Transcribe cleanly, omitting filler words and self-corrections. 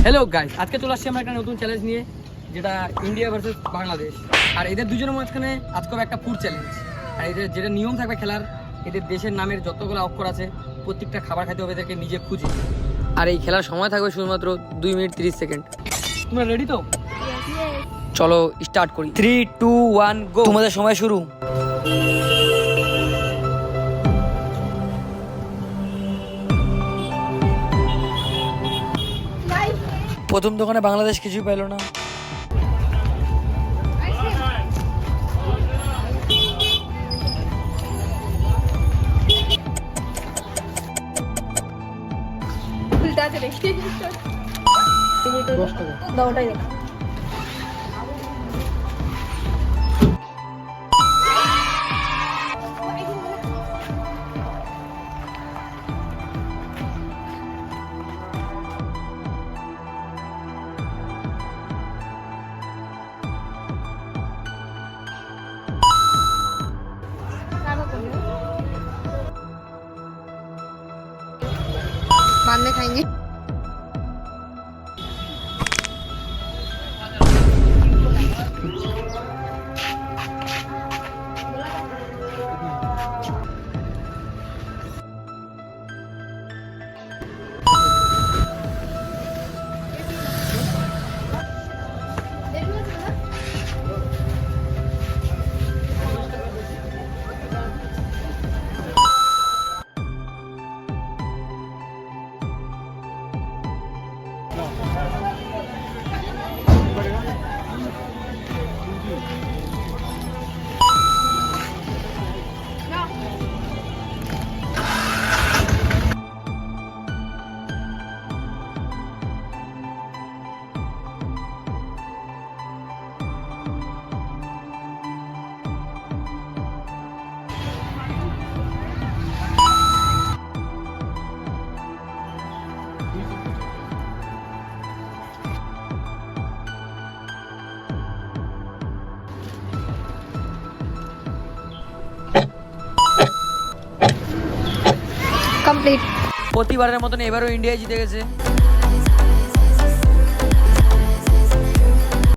Hello guys, আজকে চলে আসছি আমরা একটা নতুন চ্যালেঞ্জ নিয়ে, যেটা ইন্ডিয়া ভার্সেস বাংলাদেশ। আর এদের দুজনের মাঝখানে আজকে হবে একটা ফুড চ্যালেঞ্জ। আর এদের যেটা নিয়ম থাকবে খেলার, এদের দেশের নামের যতগুলো অক্ষর আছে প্রত্যেকটা খাবার খাইতে হবে এদেরকে নিজে খুঁজে। আর এই খেলার সময় থাকবে শুধুমাত্র 2 মিনিট 30 সেকেন্ড। তোমরা রেডি তো? চলো স্টার্ট করি। 3, 2, 1 গো। তোমাদের সময় শুরু। প্রথম দোকানে বাংলাদেশ কিছুই পাইলো না। बाद में खाएंगे। প্রতিবারের মতন এবারও ইন্ডিয়া জিতে গেছে।